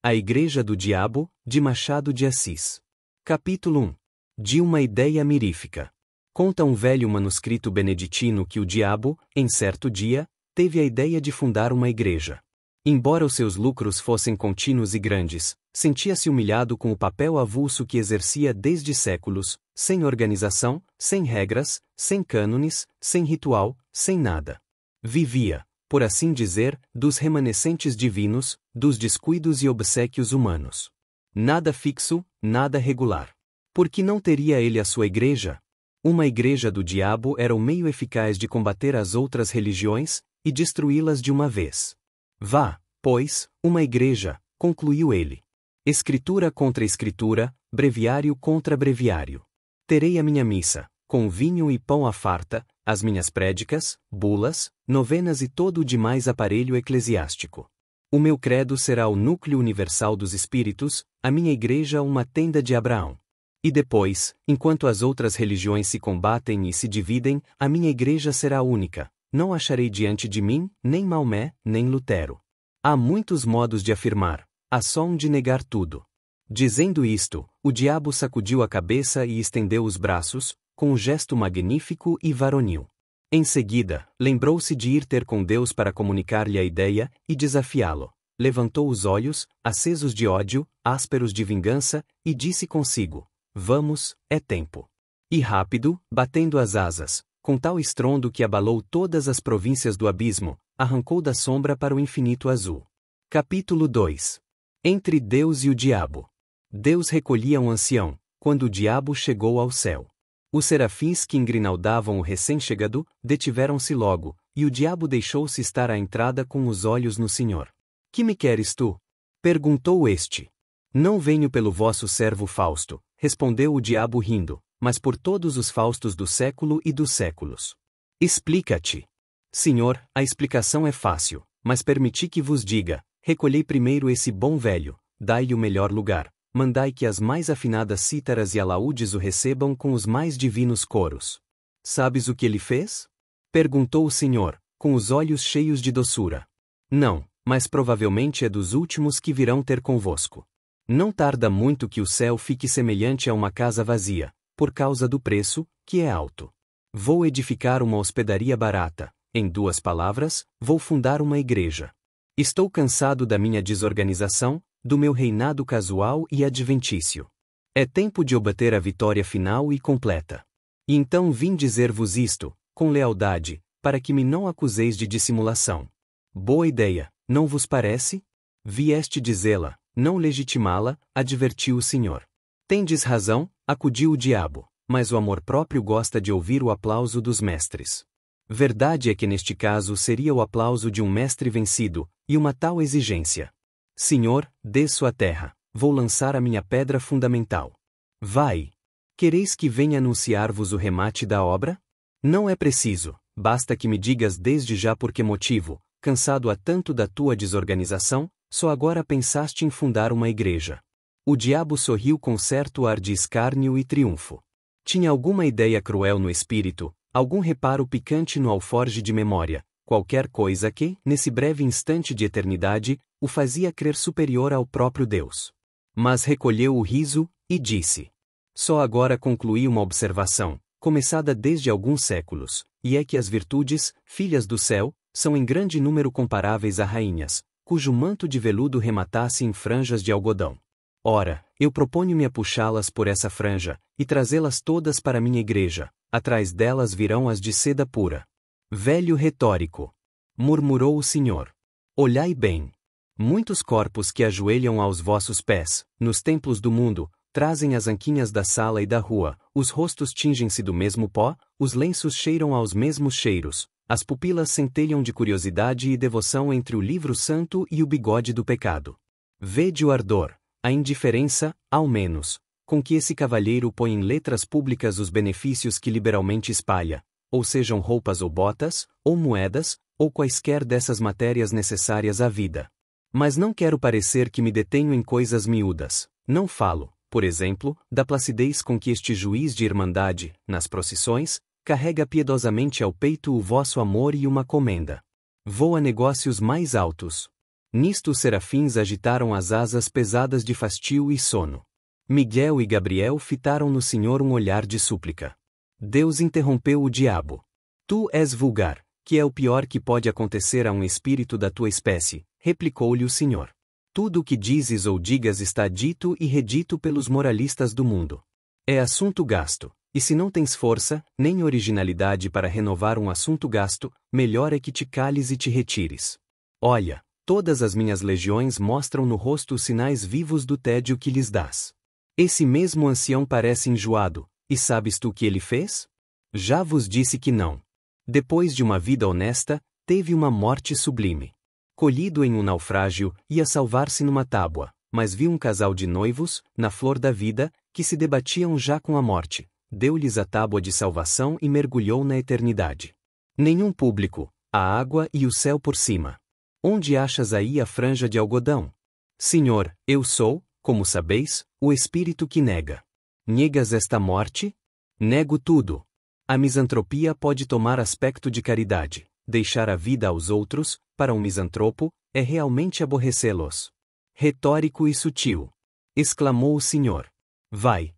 A Igreja do Diabo, de Machado de Assis. Capítulo 1. De uma ideia mirífica. Conta um velho manuscrito beneditino que o diabo, em certo dia, teve a ideia de fundar uma igreja. Embora os seus lucros fossem contínuos e grandes, sentia-se humilhado com o papel avulso que exercia desde séculos, sem organização, sem regras, sem cânones, sem ritual, sem nada. Vivia, por assim dizer, dos remanescentes divinos, dos descuidos e obséquios humanos. Nada fixo, nada regular. Por que não teria ele a sua igreja? Uma igreja do diabo era o meio eficaz de combater as outras religiões e destruí-las de uma vez. Vá, pois, uma igreja, concluiu ele. Escritura contra escritura, breviário contra breviário. Terei a minha missa, com vinho e pão à farta, as minhas prédicas, bulas, novenas e todo o demais aparelho eclesiástico. O meu credo será o núcleo universal dos espíritos, a minha igreja uma tenda de Abraão. E depois, enquanto as outras religiões se combatem e se dividem, a minha igreja será única. Não acharei diante de mim, nem Maomé, nem Lutero. Há muitos modos de afirmar, há só um de negar tudo. Dizendo isto, o diabo sacudiu a cabeça e estendeu os braços, com um gesto magnífico e varonil. Em seguida, lembrou-se de ir ter com Deus para comunicar-lhe a ideia e desafiá-lo. Levantou os olhos, acesos de ódio, ásperos de vingança, e disse consigo: vamos, é tempo. E rápido, batendo as asas, com tal estrondo que abalou todas as províncias do abismo, arrancou da sombra para o infinito azul. Capítulo 2. Entre Deus e o diabo. Deus recolhia um ancião, quando o diabo chegou ao céu. Os serafins que engrinaldavam o recém-chegado, detiveram-se logo, e o diabo deixou-se estar à entrada com os olhos no Senhor. Que me queres tu? Perguntou este. Não venho pelo vosso servo Fausto, respondeu o diabo rindo, mas por todos os Faustos do século e dos séculos. Explica-te. Senhor, a explicação é fácil, mas permiti que vos diga: recolhei primeiro esse bom velho, dai-lhe o melhor lugar, mandai que as mais afinadas cítaras e alaúdes o recebam com os mais divinos coros. Sabes o que ele fez? Perguntou o Senhor, com os olhos cheios de doçura. Não, mas provavelmente é dos últimos que virão ter convosco. Não tarda muito que o céu fique semelhante a uma casa vazia, por causa do preço, que é alto. Vou edificar uma hospedaria barata, em duas palavras, vou fundar uma igreja. Estou cansado da minha desorganização, do meu reinado casual e adventício. É tempo de obter a vitória final e completa. E então vim dizer-vos isto, com lealdade, para que me não acuseis de dissimulação. Boa ideia, não vos parece? Vieste dizê-la, não legitimá-la, advertiu o Senhor. Tendes razão, acudiu o diabo, mas o amor próprio gosta de ouvir o aplauso dos mestres. Verdade é que neste caso seria o aplauso de um mestre vencido, e uma tal exigência. Senhor, desço à terra, vou lançar a minha pedra fundamental. Vai! Quereis que venha anunciar-vos o remate da obra? Não é preciso, basta que me digas desde já por que motivo, cansado há tanto da tua desorganização, só agora pensaste em fundar uma igreja. O diabo sorriu com certo ar de escárnio e triunfo. Tinha alguma ideia cruel no espírito, algum reparo picante no alforje de memória, qualquer coisa que, nesse breve instante de eternidade, o fazia crer superior ao próprio Deus. Mas recolheu o riso, e disse: só agora concluí uma observação, começada desde alguns séculos, e é que as virtudes, filhas do céu, são em grande número comparáveis a rainhas, cujo manto de veludo rematasse em franjas de algodão. Ora, eu proponho-me a puxá-las por essa franja, e trazê-las todas para minha igreja, atrás delas virão as de seda pura. Velho retórico! Murmurou o Senhor. Olhai bem. Muitos corpos que ajoelham aos vossos pés, nos templos do mundo, trazem as anquinhas da sala e da rua, os rostos tingem-se do mesmo pó, os lenços cheiram aos mesmos cheiros, as pupilas centelham de curiosidade e devoção entre o livro santo e o bigode do pecado. Vede o ardor, a indiferença, ao menos, com que esse cavalheiro põe em letras públicas os benefícios que liberalmente espalha, ou sejam roupas ou botas, ou moedas, ou quaisquer dessas matérias necessárias à vida. Mas não quero parecer que me detenho em coisas miúdas. Não falo, por exemplo, da placidez com que este juiz de irmandade, nas procissões, carrega piedosamente ao peito o vosso amor e uma comenda. Vou a negócios mais altos. Nisto os serafins agitaram as asas pesadas de fastio e sono. Miguel e Gabriel fitaram no Senhor um olhar de súplica. Deus interrompeu o diabo. Tu és vulgar, que é o pior que pode acontecer a um espírito da tua espécie, replicou-lhe o Senhor. Tudo o que dizes ou digas está dito e redito pelos moralistas do mundo. É assunto gasto, e se não tens força, nem originalidade para renovar um assunto gasto, melhor é que te cales e te retires. Olha, todas as minhas legiões mostram no rosto os sinais vivos do tédio que lhes dás. Esse mesmo ancião parece enjoado, e sabes tu o que ele fez? Já vos disse que não. Depois de uma vida honesta, teve uma morte sublime. Colhido em um naufrágio, ia salvar-se numa tábua, mas viu um casal de noivos, na flor da vida, que se debatiam já com a morte. Deu-lhes a tábua de salvação e mergulhou na eternidade. Nenhum público, a água e o céu por cima. Onde achas aí a franja de algodão? Senhor, eu sou, como sabeis, o espírito que nega. Negas esta morte? Nego tudo. A misantropia pode tomar aspecto de caridade. Deixar a vida aos outros, para um misantropo, é realmente aborrecê-los. Retórico e sutil. Exclamou o Senhor. Vai,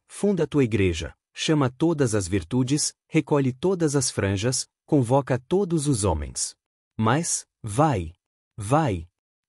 funda tua igreja, chama todas as virtudes, recolhe todas as franjas, convoca todos os homens. Mas, vai.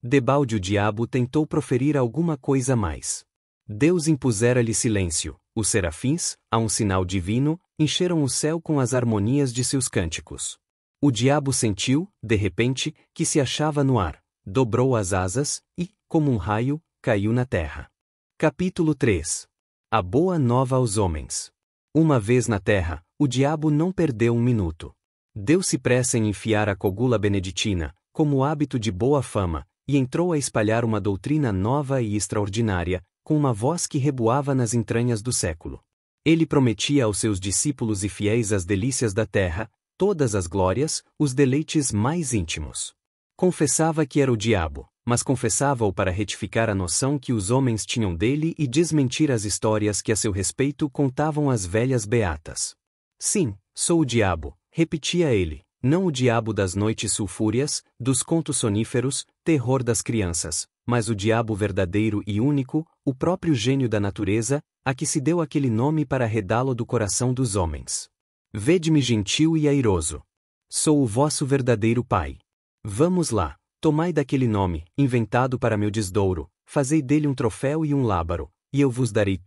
Debalde o diabo tentou proferir alguma coisa mais. Deus impusera-lhe silêncio. Os serafins, a um sinal divino, encheram o céu com as harmonias de seus cânticos. O diabo sentiu, de repente, que se achava no ar, dobrou as asas, e, como um raio, caiu na terra. Capítulo 3. A boa nova aos homens. Uma vez na terra, o diabo não perdeu um minuto. Deu-se pressa em enfiar a cogula beneditina, como hábito de boa fama, e entrou a espalhar uma doutrina nova e extraordinária, com uma voz que reboava nas entranhas do século. Ele prometia aos seus discípulos e fiéis as delícias da terra, todas as glórias, os deleites mais íntimos. Confessava que era o diabo, mas confessava-o para retificar a noção que os homens tinham dele e desmentir as histórias que a seu respeito contavam as velhas beatas. Sim, sou o diabo, repetia ele, não o diabo das noites sulfúreas, dos contos soníferos, terror das crianças, mas o diabo verdadeiro e único, o próprio gênio da natureza, a que se deu aquele nome para arredá-lo do coração dos homens. Vede-me gentil e airoso. Sou o vosso verdadeiro pai. Vamos lá, tomai daquele nome, inventado para meu desdouro, fazei dele um troféu e um lábaro, e eu vos darei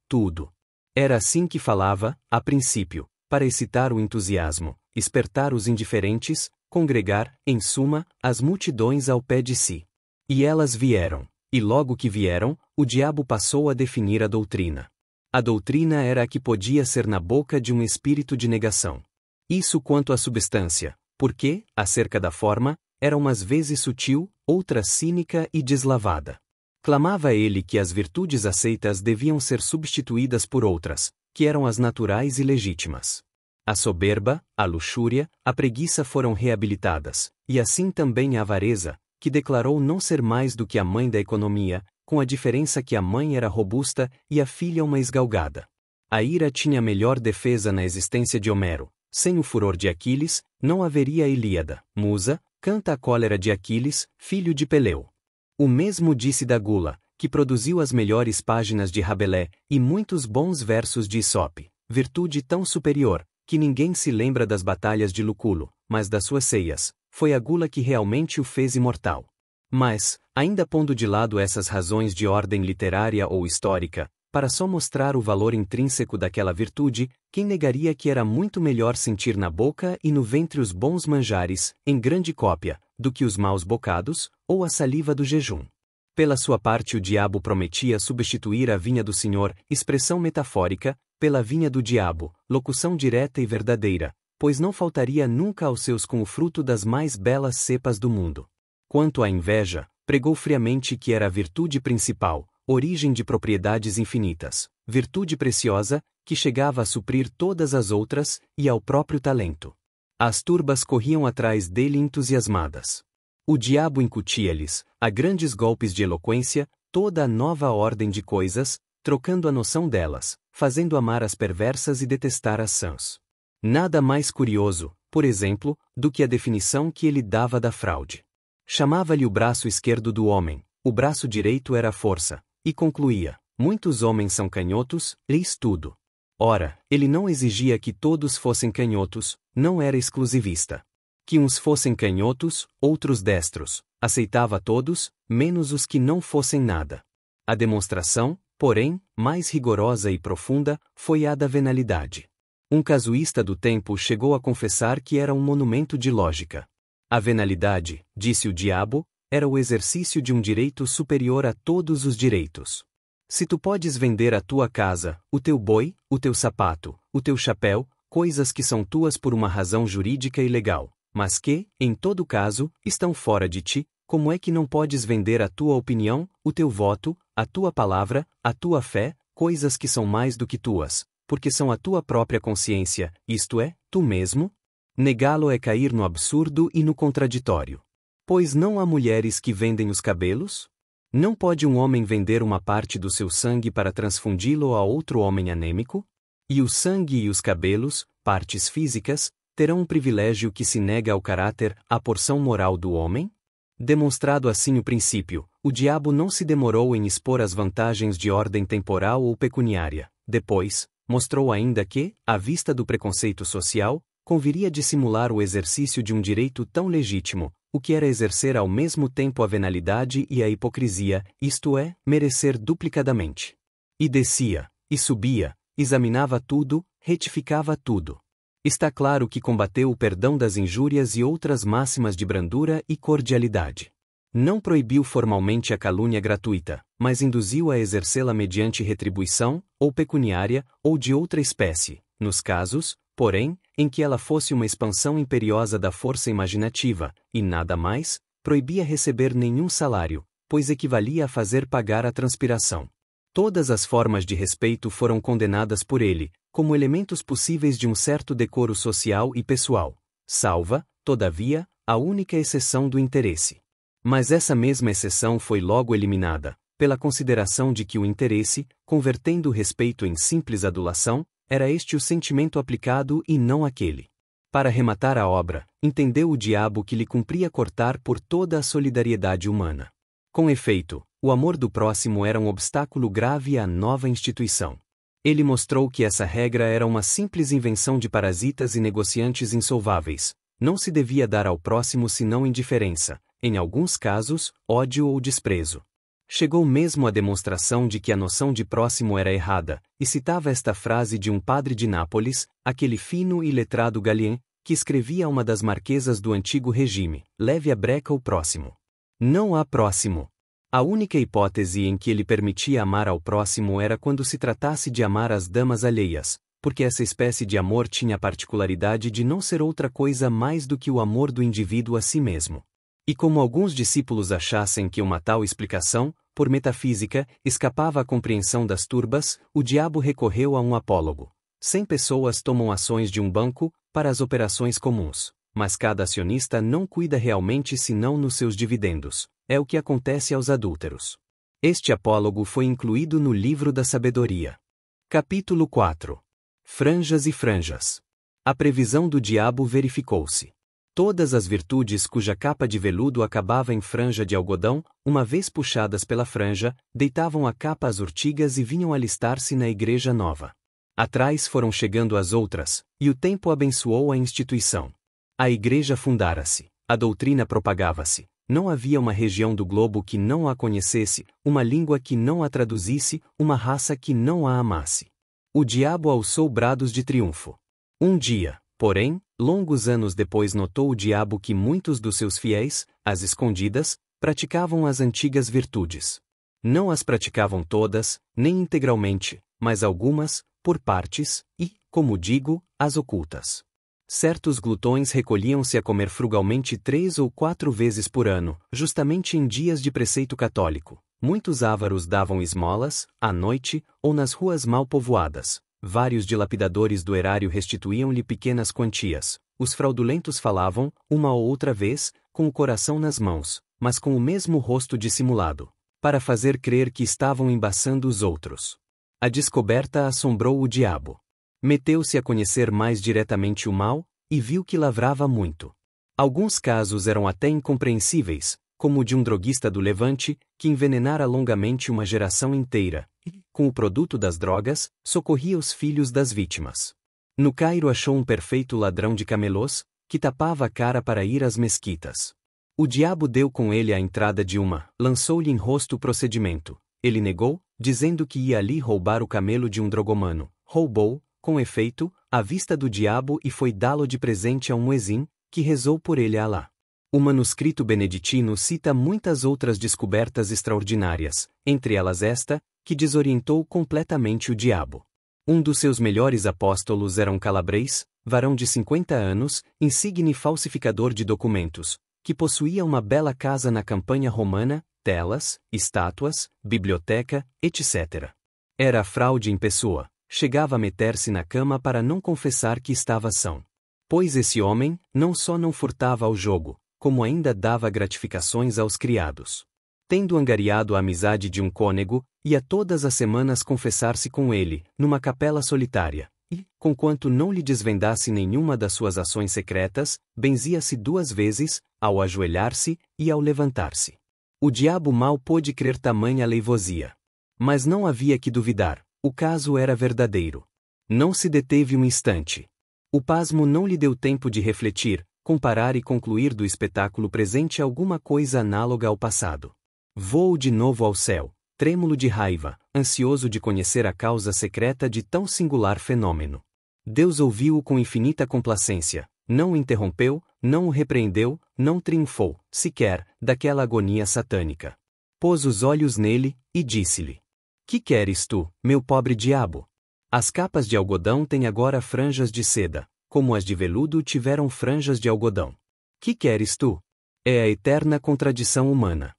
tudo. Era assim que falava, a princípio, para excitar o entusiasmo, espertar os indiferentes, congregar, em suma, as multidões ao pé de si. E elas vieram, e logo que vieram, o diabo passou a definir a doutrina. A doutrina era a que podia ser na boca de um espírito de negação. Isso quanto à substância, porque, acerca da forma, era umas vezes sutil, outras cínica e deslavada. Clamava ele que as virtudes aceitas deviam ser substituídas por outras, que eram as naturais e legítimas. A soberba, a luxúria, a preguiça foram reabilitadas, e assim também a avareza, que declarou não ser mais do que a mãe da economia, com a diferença que a mãe era robusta e a filha uma esgalgada. A ira tinha melhor defesa na existência de Homero. Sem o furor de Aquiles, não haveria Ilíada. Musa, canta a cólera de Aquiles, filho de Peleu. O mesmo disse da gula, que produziu as melhores páginas de Rabelais, e muitos bons versos de Isope, virtude tão superior, que ninguém se lembra das batalhas de Luculo, mas das suas ceias, foi a gula que realmente o fez imortal. Mas, ainda pondo de lado essas razões de ordem literária ou histórica, para só mostrar o valor intrínseco daquela virtude, quem negaria que era muito melhor sentir na boca e no ventre os bons manjares, em grande cópia, do que os maus bocados, ou a saliva do jejum? Pela sua parte o diabo prometia substituir a vinha do Senhor, expressão metafórica, pela vinha do diabo, locução direta e verdadeira, pois não faltaria nunca aos seus com o fruto das mais belas cepas do mundo. Quanto à inveja, pregou friamente que era a virtude principal, origem de propriedades infinitas, virtude preciosa, que chegava a suprir todas as outras, e ao próprio talento. As turbas corriam atrás dele entusiasmadas. O diabo incutia-lhes, a grandes golpes de eloquência, toda a nova ordem de coisas, trocando a noção delas, fazendo amar as perversas e detestar as sãs. Nada mais curioso, por exemplo, do que a definição que ele dava da fraude. Chamava-lhe o braço esquerdo do homem, o braço direito era a força, e concluía: muitos homens são canhotos, eis tudo. Ora, ele não exigia que todos fossem canhotos, não era exclusivista. Que uns fossem canhotos, outros destros, aceitava todos, menos os que não fossem nada. A demonstração, porém, mais rigorosa e profunda, foi a da venalidade. Um casuísta do tempo chegou a confessar que era um monumento de lógica. A venalidade, disse o diabo, era o exercício de um direito superior a todos os direitos. Se tu podes vender a tua casa, o teu boi, o teu sapato, o teu chapéu, coisas que são tuas por uma razão jurídica e legal, mas que, em todo caso, estão fora de ti, como é que não podes vender a tua opinião, o teu voto, a tua palavra, a tua fé, coisas que são mais do que tuas, porque são a tua própria consciência, isto é, tu mesmo? Negá-lo é cair no absurdo e no contraditório. Pois não há mulheres que vendem os cabelos? Não pode um homem vender uma parte do seu sangue para transfundi-lo a outro homem anêmico? E o sangue e os cabelos, partes físicas, terão um privilégio que se nega ao caráter, à porção moral do homem? Demonstrado assim o princípio, o diabo não se demorou em expor as vantagens de ordem temporal ou pecuniária. Depois, mostrou ainda que, à vista do preconceito social, conviria dissimular o exercício de um direito tão legítimo, o que era exercer ao mesmo tempo a venalidade e a hipocrisia, isto é, merecer duplicadamente. E descia, e subia, examinava tudo, retificava tudo. Está claro que combateu o perdão das injúrias e outras máximas de brandura e cordialidade. Não proibiu formalmente a calúnia gratuita, mas induziu a exercê-la mediante retribuição, ou pecuniária, ou de outra espécie, nos casos, porém, em que ela fosse uma expansão imperiosa da força imaginativa, e nada mais, proibia receber nenhum salário, pois equivalia a fazer pagar a transpiração. Todas as formas de respeito foram condenadas por ele, como elementos possíveis de um certo decoro social e pessoal, salva, todavia, a única exceção do interesse. Mas essa mesma exceção foi logo eliminada, pela consideração de que o interesse, convertendo o respeito em simples adulação, era este o sentimento aplicado e não aquele. Para rematar a obra, entendeu o diabo que lhe cumpria cortar por toda a solidariedade humana. Com efeito, o amor do próximo era um obstáculo grave à nova instituição. Ele mostrou que essa regra era uma simples invenção de parasitas e negociantes insolváveis. Não se devia dar ao próximo senão indiferença, em alguns casos, ódio ou desprezo. Chegou mesmo à demonstração de que a noção de próximo era errada, e citava esta frase de um padre de Nápoles, aquele fino e letrado Galien, que escrevia a uma das marquesas do antigo regime: leve a breca o próximo. Não há próximo. A única hipótese em que ele permitia amar ao próximo era quando se tratasse de amar as damas alheias, porque essa espécie de amor tinha a particularidade de não ser outra coisa mais do que o amor do indivíduo a si mesmo. E como alguns discípulos achassem que uma tal explicação, por metafísica, escapava à compreensão das turbas, o diabo recorreu a um apólogo. 100 pessoas tomam ações de um banco, para as operações comuns, mas cada acionista não cuida realmente senão nos seus dividendos. É o que acontece aos adúlteros. Este apólogo foi incluído no livro da sabedoria. Capítulo 4. Franjas e franjas. A previsão do diabo verificou-se. Todas as virtudes cuja capa de veludo acabava em franja de algodão, uma vez puxadas pela franja, deitavam a capa às urtigas e vinham alistar-se na igreja nova. Atrás foram chegando as outras, e o tempo abençoou a instituição. A igreja fundara-se, a doutrina propagava-se. Não havia uma região do globo que não a conhecesse, uma língua que não a traduzisse, uma raça que não a amasse. O diabo alçou brados de triunfo. Um dia, porém, longos anos depois notou o diabo que muitos dos seus fiéis, às escondidas, praticavam as antigas virtudes. Não as praticavam todas, nem integralmente, mas algumas, por partes, e, como digo, as ocultas. Certos glutões recolhiam-se a comer frugalmente 3 ou 4 vezes por ano, justamente em dias de preceito católico. Muitos ávaros davam esmolas, à noite, ou nas ruas mal povoadas. Vários dilapidadores do erário restituíam-lhe pequenas quantias. Os fraudulentos falavam, uma ou outra vez, com o coração nas mãos, mas com o mesmo rosto dissimulado, para fazer crer que estavam embaçando os outros. A descoberta assombrou o diabo. Meteu-se a conhecer mais diretamente o mal, e viu que lavrava muito. Alguns casos eram até incompreensíveis, como o de um droguista do Levante, que envenenara longamente uma geração inteira, e, com o produto das drogas, socorria os filhos das vítimas. No Cairo achou um perfeito ladrão de camelôs, que tapava a cara para ir às mesquitas. O diabo deu com ele a entrada de uma, lançou-lhe em rosto o procedimento. Ele negou, dizendo que ia ali roubar o camelo de um drogomano. Roubou, com efeito, à vista do diabo e foi dá-lo de presente a um muezim, que rezou por ele a Alá. O manuscrito beneditino cita muitas outras descobertas extraordinárias, entre elas esta, que desorientou completamente o diabo. Um dos seus melhores apóstolos era um calabrês, varão de 50 anos, insigne falsificador de documentos, que possuía uma bela casa na campanha romana, telas, estátuas, biblioteca, etc. Era a fraude em pessoa, chegava a meter-se na cama para não confessar que estava são. Pois esse homem, não só não furtava ao jogo, como ainda dava gratificações aos criados. Tendo angariado a amizade de um cônego, ia todas as semanas confessar-se com ele, numa capela solitária, e, conquanto não lhe desvendasse nenhuma das suas ações secretas, benzia-se 2 vezes, ao ajoelhar-se e ao levantar-se. O diabo mal pôde crer tamanha leivosia. Mas não havia que duvidar, o caso era verdadeiro. Não se deteve um instante. O pasmo não lhe deu tempo de refletir, comparar e concluir do espetáculo presente alguma coisa análoga ao passado. Voou de novo ao céu, trêmulo de raiva, ansioso de conhecer a causa secreta de tão singular fenômeno. Deus ouviu-o com infinita complacência, não o interrompeu, não o repreendeu, não triunfou, sequer, daquela agonia satânica. Pôs os olhos nele, e disse-lhe: Que queres tu, meu pobre diabo? As capas de algodão têm agora franjas de seda, como as de veludo tiveram franjas de algodão. Que queres tu? É a eterna contradição humana.